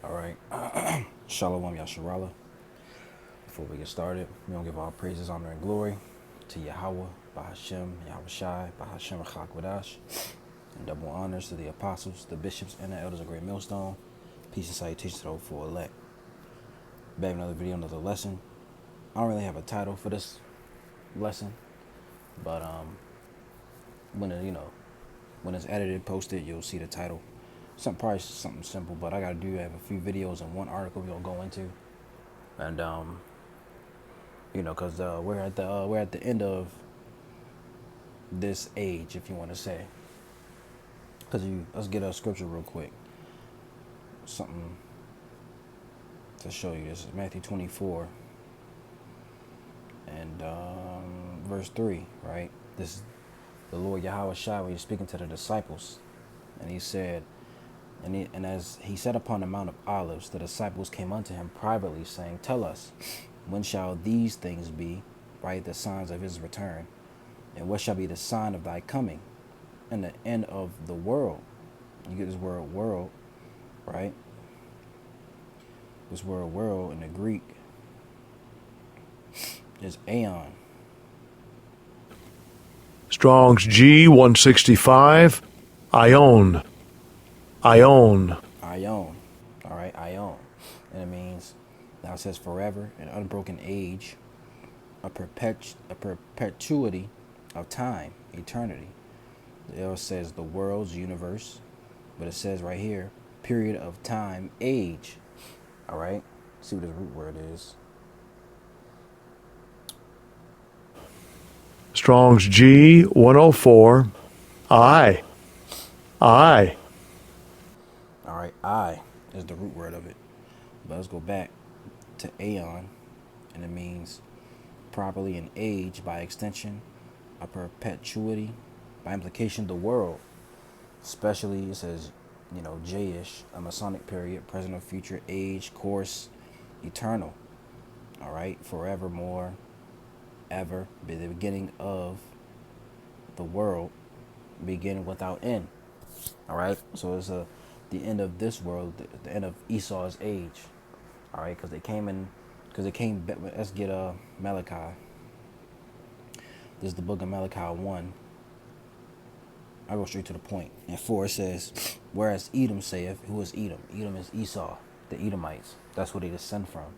All right. Shalom Yasharala. Before we get started, we don't give all praises, honor, and glory to Yahweh, Bahashem, Yahweh Shai, Bahashem Chakwadash, and double honors to the apostles, the bishops, and the elders of Great Millstone. Peace and salutations to the full elect. Back another video, another lesson. I don't really have a title for this lesson, but when when it's edited, posted, you'll see the title. Probably something simple, but I gotta have a few videos and one article we're gonna go into, and because we're at the end of this age, if you want to say. Because let's get a scripture real quick, something to show you. This is Matthew 24 and verse 3, right? This is the Lord Yahweh Shai when he's speaking to the disciples, and he said, and as he sat upon the Mount of Olives, the disciples came unto him privately, saying, "Tell us, when shall these things be, right? The signs of his return, and what shall be the sign of thy coming, and the end of the world?" You get this word "world," right? This word "world" in the Greek is aeon. Strong's G 165. Ion. Ion. All right, ion. And it means, now it says forever, an unbroken age, a perpetuity of time, eternity. It also says the world's universe, but it says right here, period of time, age. All right, see what this root word is. Strong's G 104. I. All right, I is the root word of it. But let's go back to aeon, and it means properly an age, by extension, a perpetuity, by implication, the world. Especially, it says, J-ish, a Masonic period, present or future, age, course, eternal. All right, forevermore, ever, be the beginning of the world, beginning without end. All right, so it's the end of this world, the end of Esau's age. All right, because they came in, let's get Malachi. This is the book of Malachi 1. I go straight to the point. And 4 says, "Whereas Edom saith," who is Edom? Edom is Esau, the Edomites. That's where they descend from.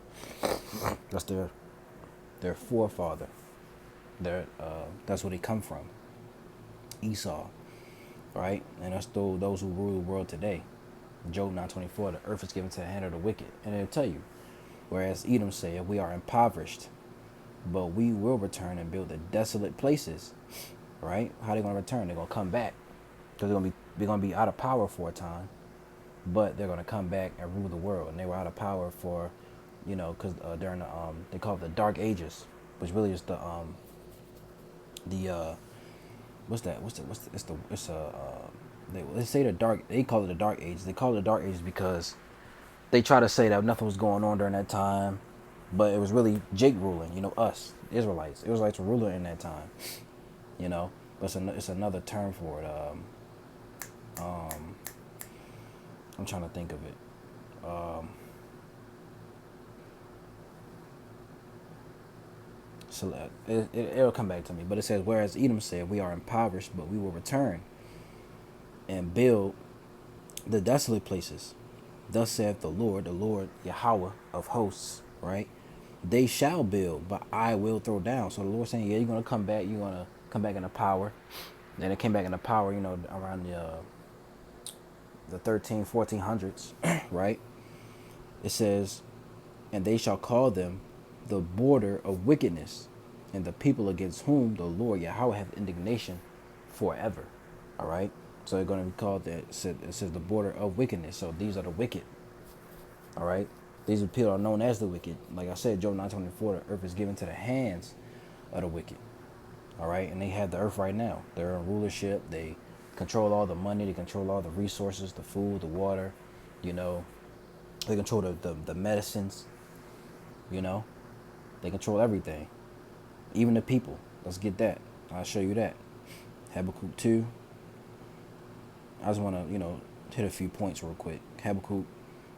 That's their forefather. That's where they come from. Esau, right? And that's those who rule the world today. Job 9:24, the earth is given to the hand of the wicked. And it'll tell you, whereas Edom saith, "We are impoverished, but we will return and build the desolate places." Right? How they gonna return? They're gonna come back, because they're gonna be out of power for a time, but they're gonna come back and rule the world. And they were out of power for, because during the they call it the Dark Ages, which really is the what's that? They say the dark. They call it the Dark Ages. They call it the Dark Ages because they try to say that nothing was going on during that time, but it was really Jake ruling. Us Israelites. Israelites were ruling in that time. But it's another term for it. I'm trying to think of it. So it'll come back to me. But it says, "Whereas Edom said, we are impoverished, but we will return and build the desolate places. Thus saith the Lord Yahweh of hosts," right? "They shall build, but I will throw down." So the Lord's saying, yeah, you're going to come back. You're going to come back into power. Then it came back into power, around the 1400s, right? It says, "And they shall call them the border of wickedness, and the people against whom the Lord Yahweh hath indignation forever." All right? So they're going to be called that. It says the border of wickedness. So these are the wicked. All right? These people are known as the wicked. Like I said, Job 9:24, the earth is given to the hands of the wicked. All right? And they have the earth right now. They're in rulership. They control all the money. They control all the resources, the food, the water. They control the medicines. They control everything. Even the people. Let's get that. I'll show you that. Habakkuk 2. I just want to, hit a few points real quick. Habakkuk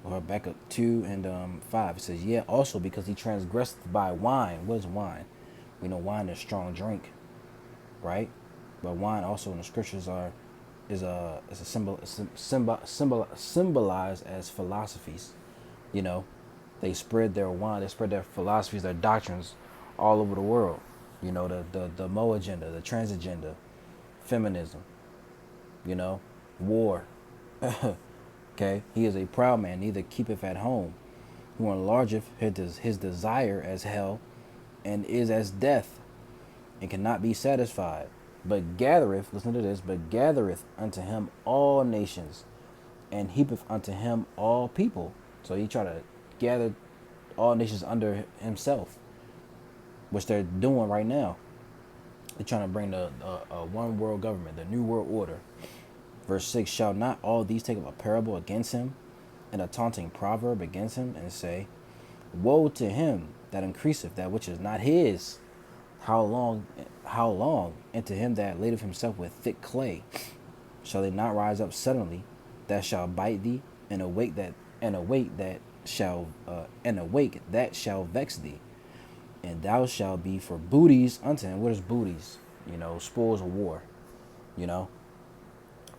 Or back up 2 and 5. It says, yeah, also because he transgressed by wine. What is wine? We know wine is strong drink, right? But wine also in the scriptures is a symbolized as philosophies. You know, they spread their wine, they spread their philosophies, their doctrines all over the world. You know, the Mo agenda, the trans agenda, feminism, you know, war. Okay, he is a proud man, neither keepeth at home, who enlargeth his desire as hell, and is as death, and cannot be satisfied, but gathereth, listen to this, but gathereth unto him all nations, and heapeth unto him all people. So he try to gather all nations under himself, which they're doing right now. They're trying to bring the one world government, the new world order. Verse 6, shall not all these take up a parable against him, and a taunting proverb against him, and say, woe to him that increaseth that which is not his. How long, and to him that ladeth himself with thick clay, shall they not rise up suddenly, that shall bite thee, and awake that shall vex thee, and thou shalt be for booties unto him. What is booties? You know, spoils of war. You know,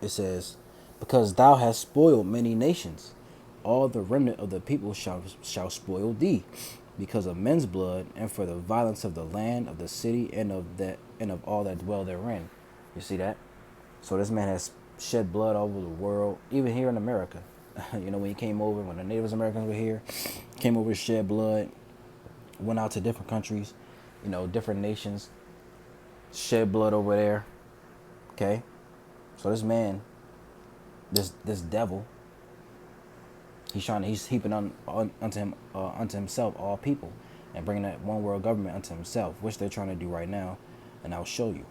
it says, because thou hast spoiled many nations, all the remnant of the people shall spoil thee, because of men's blood, and for the violence of the land, of the city, and of all that dwell therein. You see that? So this man has shed blood all over the world, even here in America. You know, when he came over, when the Native Americans were here, came over to shed blood, went out to different countries, you know, different nations, shed blood over there. Okay? So this man, this devil, he's heaping unto himself all people, and bringing that one world government unto himself, which they're trying to do right now, and I'll show you.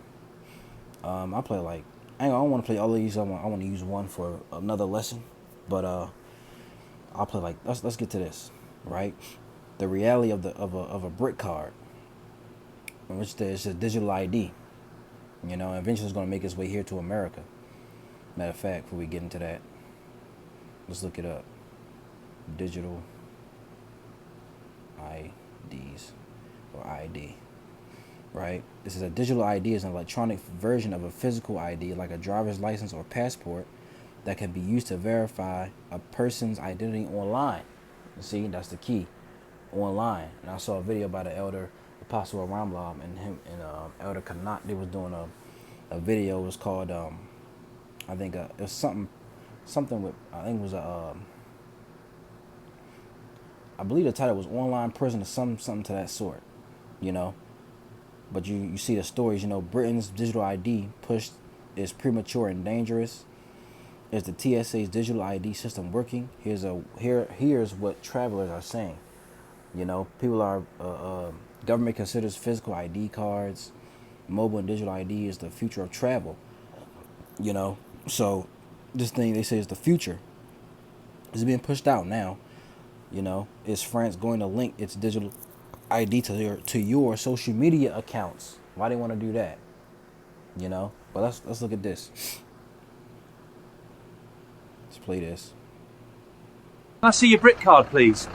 I play like I don't want to play all of these. I want to use one for another lesson, but I'll play like let's get to this, right? The reality of a brick card, in which there's a digital ID. You know, eventually it's going to make its way here to America. Matter of fact, before we get into that, let's look it up. Digital IDs or ID, right? This is a digital ID is an electronic version of a physical ID, like a driver's license or passport, that can be used to verify a person's identity online. You see, that's the key, online. And I saw a video by the elder Apostle Ramlam and him and Elder Kanat. They was doing a video. It was called I think it was something with, I think it was I believe the title was Online Prison or something to that sort, you know. But you see the stories, you know, Britain's digital ID push is premature and dangerous. Is the TSA's digital ID system working? Here's what travelers are saying. You know, people are government considers physical ID cards, mobile and digital ID is the future of travel. You know, so this thing they say is the future is being pushed out now. You know, is France going to link its digital ID to your social media accounts? Why they want to do that? You know, but let's look at this. Let's play this. Can I see your brick card, please?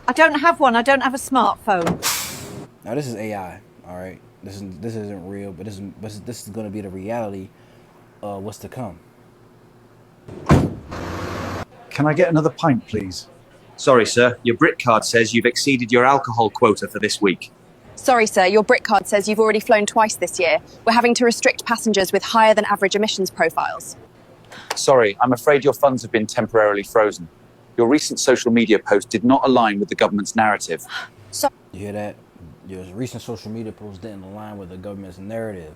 I don't have one. I don't have a smartphone. Now this is AI. All right, this isn't real, but this is going to be the reality of what's to come. Can I get another pint, please? Sorry, sir. Your brick card says you've exceeded your alcohol quota for this week. Sorry, sir. Your brick card says you've already flown twice this year. We're having to restrict passengers with higher than average emissions profiles. Sorry, I'm afraid your funds have been temporarily frozen. Your recent social media post did not align with the government's narrative. You hear that? Your recent social media posts didn't align with the government's narrative.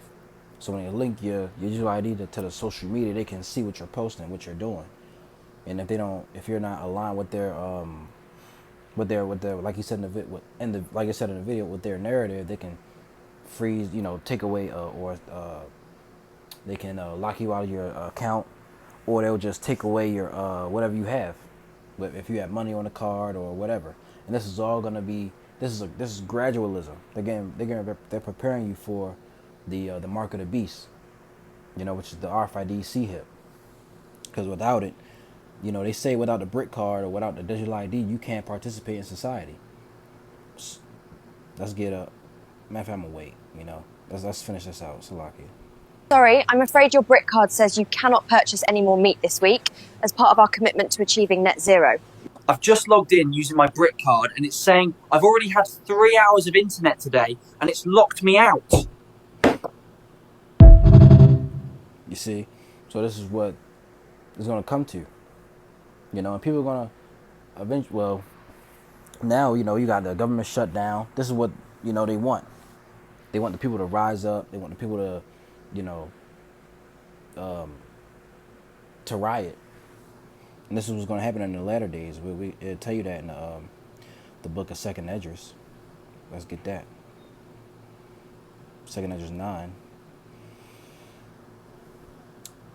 So when they link your digital ID to the social media, they can see what you're posting, what you're doing. And if you're not aligned with their like you said in the video, with their narrative, they can freeze, you know, take away or they can lock you out of your account, or they'll just take away your whatever you have, if you have money on the card or whatever. And this is all gonna be this is gradualism. They're preparing you for the mark of the beast, you know, which is the RFID C hip. Because without it, You know, they say without the brick card or without the digital ID, you can't participate in society. Let's get up. Matter of fact, I'm gonna wait. You know, let's finish this out. Salakia. Sorry, I'm afraid your brick card says you cannot purchase any more meat this week as part of our commitment to achieving net zero. I've just logged in using my brick card and it's saying I've already had 3 hours of internet today and it's locked me out. You see, so this is what it's gonna come to. You know, and people are gonna eventually. Well, now you know you got the government shut down. This is what you know they want. They want the people to rise up. They want the people to, you know, to riot. And this is what's going to happen in the latter days. It'll tell you that in the book of Second Esdras. Let's get that. Second Esdras 9.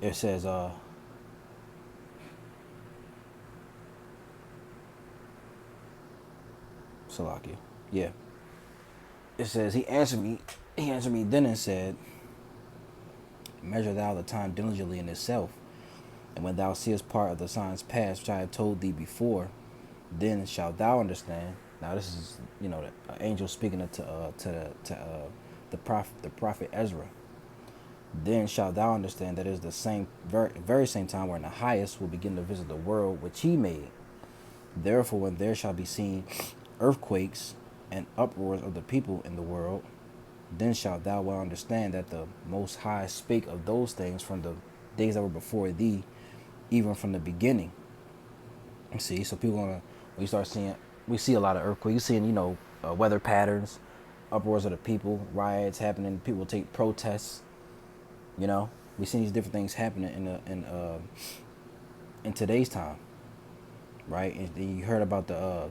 It says, Salakia. Yeah. It says, he answered me then and said, measure thou the time diligently in itself. And when thou seest part of the signs past, which I have told thee before, then shalt thou understand. Now this is, you know, the angel speaking to the prophet Ezra. Then shalt thou understand that it is the same, very same time wherein the highest will begin to visit the world which he made. Therefore, when there shall be seen earthquakes and uproars of the people in the world, then shalt thou well understand that the Most High spake of those things from the days that were before thee, even from the beginning. You see, so people when you start seeing, we see a lot of earthquakes. You're seeing, you know, weather patterns, uproars of the people, riots happening, people take protests. You know, we see these different things happening in today's time, right? And you heard about the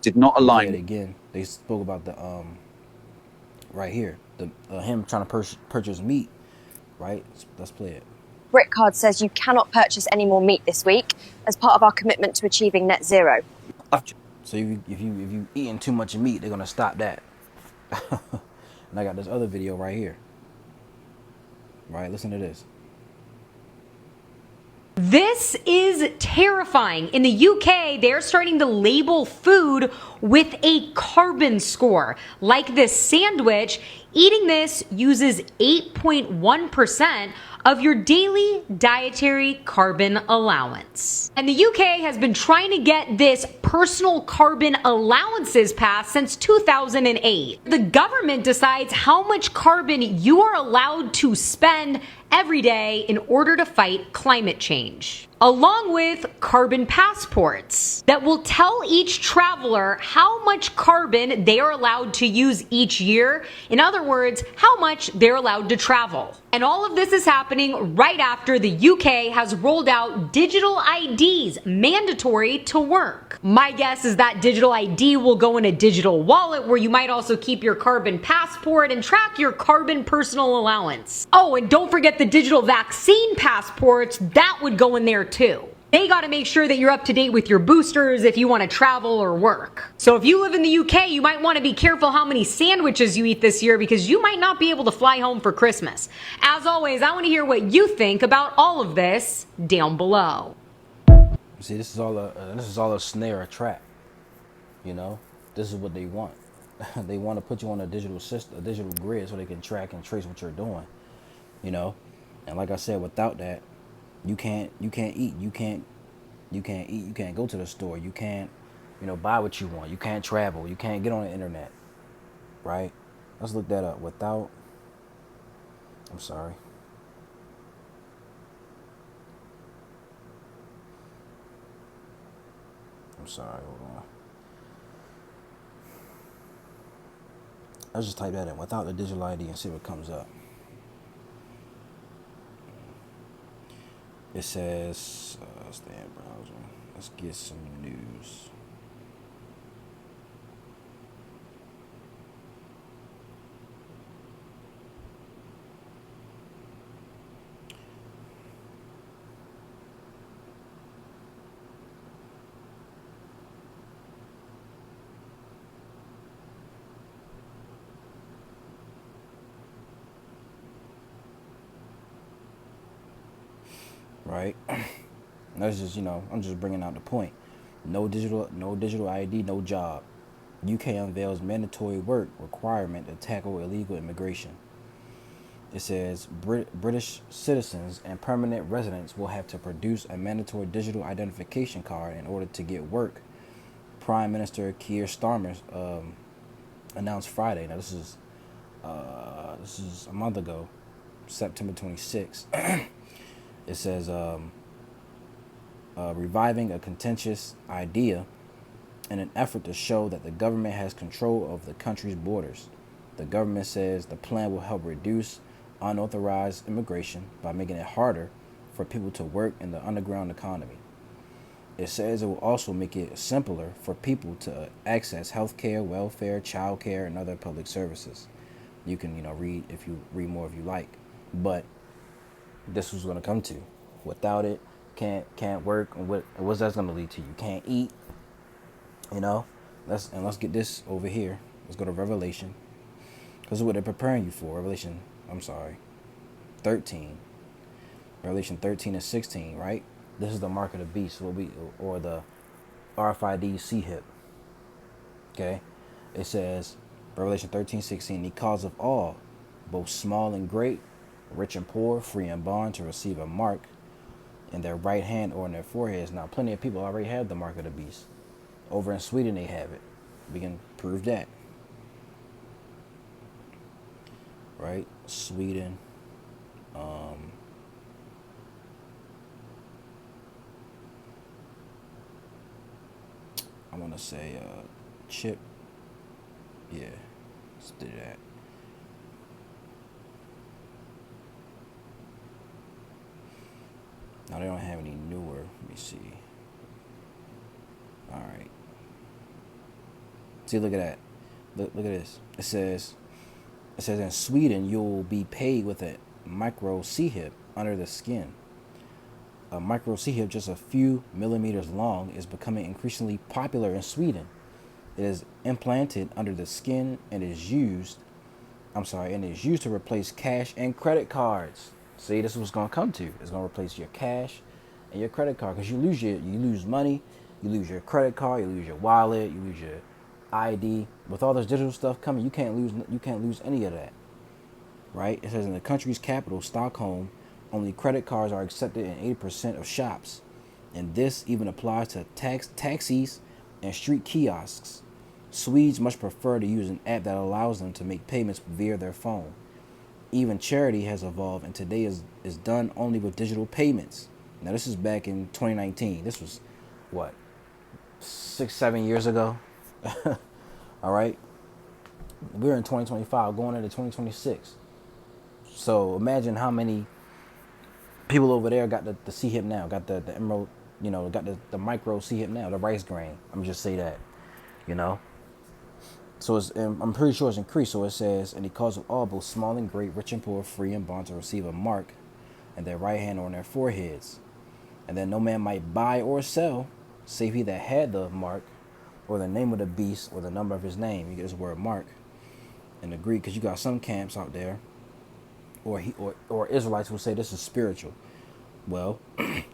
Did not align. Again, they spoke about the right here, the him trying to purchase meat, right? Let's play it. Brick card says you cannot purchase any more meat this week as part of our commitment to achieving net zero. So if you eating too much meat, they're gonna stop that. And I got this other video right here. Right, listen to this. This is terrifying. In the UK, they're starting to label food with a carbon score. Like this sandwich, eating this uses 8.1% of your daily dietary carbon allowance. And the UK has been trying to get this personal carbon allowances passed since 2008. The government decides how much carbon you are allowed to spend every day in order to fight climate change, along with carbon passports that will tell each traveler how much carbon they are allowed to use each year. In other words, how much they're allowed to travel. And all of this is happening right after the UK has rolled out digital IDs mandatory to work. My guess is that digital ID will go in a digital wallet where you might also keep your carbon passport and track your carbon personal allowance. Oh, and don't forget the digital vaccine passports, that would go in there too. They got to make sure that you're up to date with your boosters if you want to travel or work. So if you live in the UK, you might want to be careful how many sandwiches you eat this year because you might not be able to fly home for Christmas. As always, I want to hear what you think about all of this down below. See, this is all a snare, a trap. You know, this is what they want. They want to put you on a digital system, a digital grid, so they can track and trace what you're doing. You know, and like I said, without that, you can't eat. You can't eat. You can't go to the store. You can't, you know, buy what you want. You can't travel. You can't get on the internet. Right? Let's look that up. Without, I'm sorry. Hold on. Let's just type that in. Without the digital ID and see what comes up. It says, stay in browser. Let's get some news. Right? That's just, I'm just bringing out the point. No digital ID, no job. UK unveils mandatory work requirement to tackle illegal immigration. It says British citizens and permanent residents will have to produce a mandatory digital identification card in order to get work. Prime Minister Keir Starmer announced Friday. Now this is a month ago, September 26th. It says reviving a contentious idea in an effort to show that the government has control of the country's borders. The government says the plan will help reduce unauthorized immigration by making it harder for people to work in the underground economy. It says it will also make it simpler for people to access healthcare, welfare, childcare, and other public services. You can, read if you read more if you like, but this was going to come to. Without it, can't work. And what's that going to lead to? You can't eat. Let's get this over here. Let's go to Revelation, because what they're preparing you for. Revelation 13. Revelation 13 and 16, right? This is the mark of the beast, or the RFID CHIP. Okay, it says Revelation 13:16. He calls of all, both small and great, rich and poor, free and bond, to receive a mark in their right hand or in their foreheads. Now, plenty of people already have the mark of the beast. Over in Sweden, they have it. We can prove that. Right? Sweden. I want to say chip. Yeah, let's do that. Now they don't have any newer. Let me see. All right. See, look at that. Look at this. It says in Sweden you'll be paid with a micro CHIP under the skin. A micro CHIP, just a few millimeters long, is becoming increasingly popular in Sweden. It is implanted under the skin and is used to replace cash and credit cards. See, this is what's going to come to. It's going to replace your cash and your credit card, because you lose money, you lose your credit card, you lose your wallet, you lose your ID. With all this digital stuff coming, you can't lose any of that. Right? It says in the country's capital, Stockholm, only credit cards are accepted in 80% of shops, and this even applies to taxis and street kiosks. Swedes much prefer to use an app that allows them to make payments via their phone. Even charity has evolved, and today is done only with digital payments. Now, this is back in 2019. This was, 6-7 years ago? All right? We're in 2025, going into 2026. So imagine how many people over there got the CHIP now, got the emerald, got the micro CHIP now, the rice grain. I'm just say that, So I'm pretty sure it's increased. So it says, and he calls of all, both small and great, rich and poor, free and bond, to receive a mark in their right hand or on their foreheads. And then no man might buy or sell, save he that had the mark, or the name of the beast, or the number of his name. You get this word mark in the Greek, because you got some camps out there, or Israelites who say this is spiritual. Well,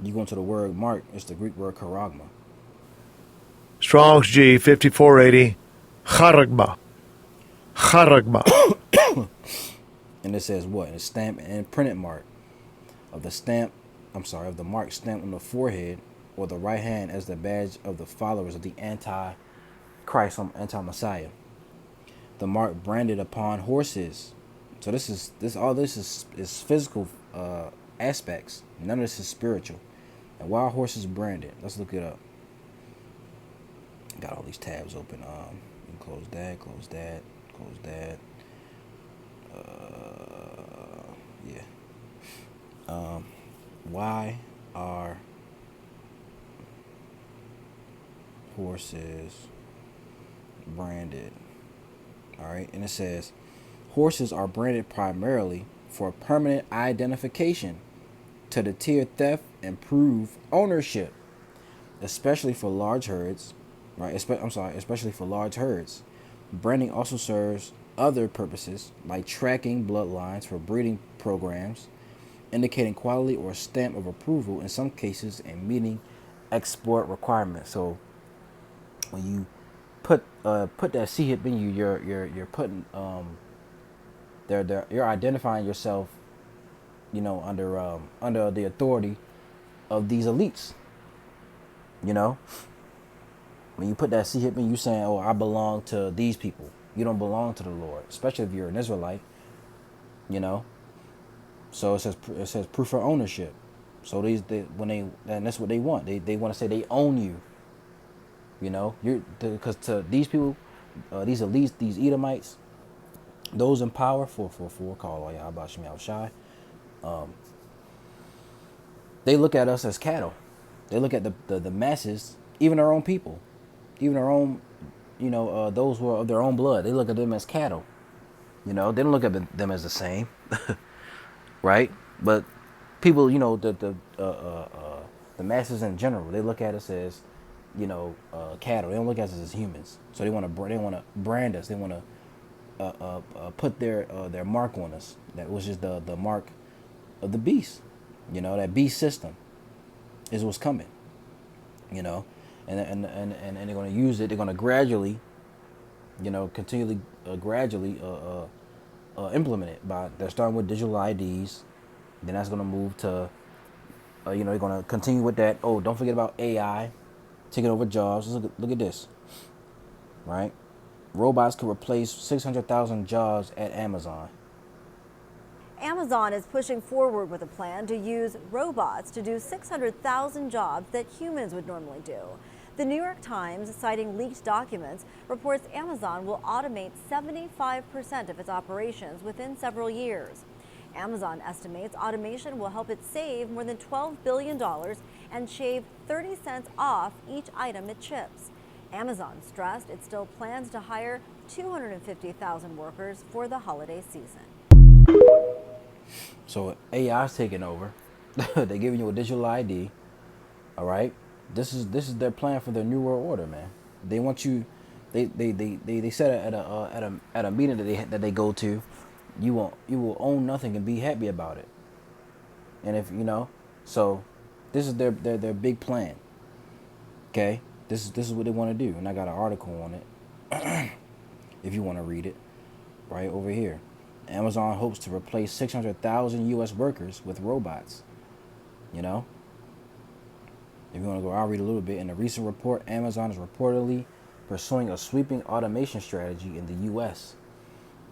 you go into the word mark, it's the Greek word charagma. Strong's G 5480. Charagma. And it says what? It's stamped and printed mark of the mark stamped on the forehead or the right hand as the badge of the followers of the anti-Christ, anti-Messiah. The mark branded upon horses. So all this is physical aspects. None of this is spiritual. And why are horses branded? Let's look it up. Got all these tabs open. Close that. Yeah. Why are horses branded? All right, and it says horses are branded primarily for permanent identification, to deter theft and prove ownership, especially for large herds. Right, especially for large herds. Branding also serves other purposes, like tracking bloodlines for breeding programs indicating quality or stamp of approval in some cases and meeting export requirements. So when you put that CHIP in you, you're putting you're identifying yourself, you know, under the authority of these elites. You know, when you put that CHIP in, you saying, "Oh, I belong to these people." You don't belong to the Lord, especially if you're an Israelite. You know, so it says proof of ownership. So and that's what they want. They want to say they own you. You know, because to these people, these elites, these Edomites, those in power for call Yahweh Shem Shai, they look at us as cattle. They look at the masses, even our own people, even our own, you know, those who are of their own blood. They look at them as cattle. You know, they don't look at them as the same, right? But people, you know, the masses in general, they look at us as, you know, cattle. They don't look at us as humans. So they want to brand us. They want to put their mark on us. That was just the mark of the beast. You know, that beast system is what's coming. You know, and they're going to use it. They're going to gradually, you know, continually, gradually implement it. They're starting with digital IDs. Then that's going to move to, you know, they're going to continue with that. Oh, don't forget about AI taking over jobs. Look at this, right? Robots could replace 600,000 jobs at Amazon. Amazon is pushing forward with a plan to use robots to do 600,000 jobs that humans would normally do. The New York Times, citing leaked documents, reports Amazon will automate 75% of its operations within several years. Amazon estimates automation will help it save more than $12 billion and shave 30 cents off each item it ships. Amazon stressed it still plans to hire 250,000 workers for the holiday season. So AI's taking over. They're giving you a digital ID. All right. This is their plan for their new world order, man. They want you. They said at a meeting that they go to, you will own nothing and be happy about it. And if you know, so this is their big plan. Okay. This is what they want to do, and I got an article on it. If you want to read it, right over here. Amazon hopes to replace 600,000 U.S. workers with robots. You know? If you want to go, I'll read a little bit. In a recent report, Amazon is reportedly pursuing a sweeping automation strategy in the U.S.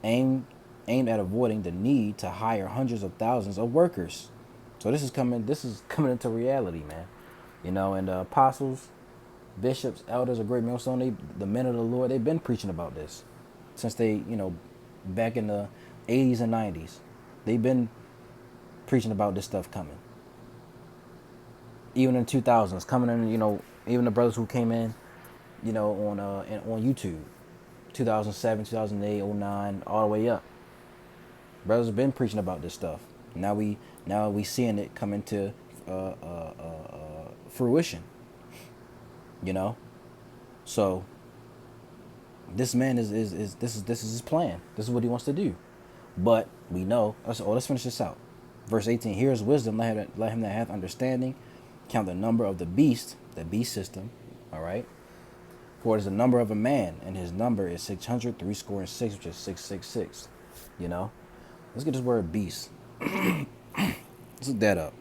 aimed at avoiding the need to hire hundreds of thousands of workers. So this is coming into reality, man. You know, and the apostles, bishops, elders of Great Millstone, the men of the Lord, they've been preaching about this since they, you know, back in the 80s and 90s. They've been preaching about this stuff coming. Even in 2000s, coming in, you know, even the brothers who came in, you know, on YouTube, 2007, 2008, 09, all the way up. Brothers have been preaching about this stuff. Now we seeing it come into fruition. You know, so this man is his plan. This is what he wants to do. But we know. Let's finish this out. Verse 18. Here is wisdom. Let him that hath understanding count the number of the beast system. All right. For it is the number of a man, and his number is 600, 6, which is 666. You know. Let's get this word beast. Let's look that up.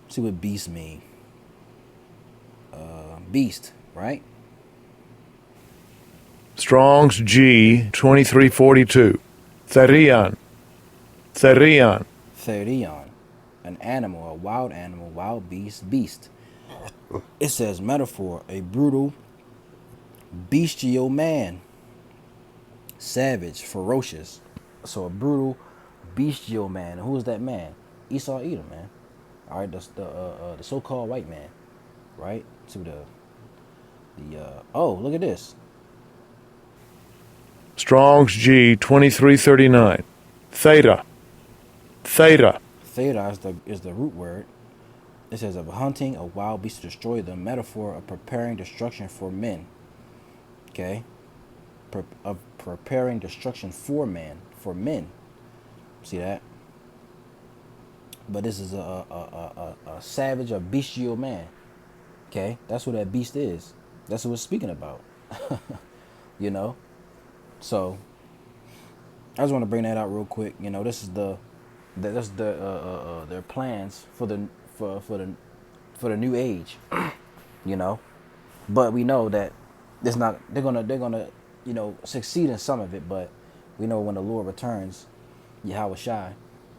See what beast mean. Beast, right? Strong's G 2342. Therion. Therion. An animal, a wild beast. It says metaphor, a brutal, bestial man. Savage, ferocious. So a brutal, bestial man. Who is that man? Esau Edom, man. All right, the so-called white man, right? To oh, look at this. Strong's G 2339. Theta is the root word. It says of hunting a wild beast to destroy them. Metaphor of preparing destruction for men. Okay, of preparing destruction for men. See that? but this is a savage, a bestial man. Okay, that's what that beast is. That's what it's speaking about. You know, so I just want to bring that out real quick. You know, this is that's their plans for the new age. You know, but we know that it's not. They're gonna succeed in some of it, but we know when the Lord returns, Yahweh Shai,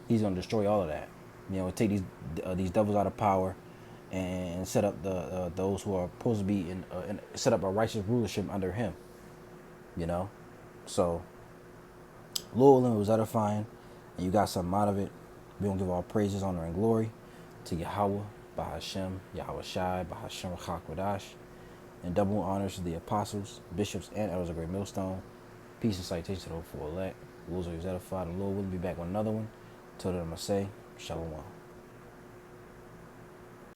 He's gonna destroy all of that. You know, take these devils out of power, and set up those who are supposed to be in set up a righteous rulership under Him. You know, so Lord willing, it was edifying, and you got something out of it. We gonna give all praises, honor, and glory to Yahweh, Bahashem, Yahweh Shai, Bahashem Chakwadash, and double honors to the apostles, bishops, and elders of Great Millstone. Peace and citation to the hopeful elect. Lord is edified, and Lord will be back with another one. Till then, I'm going to say, Shalom.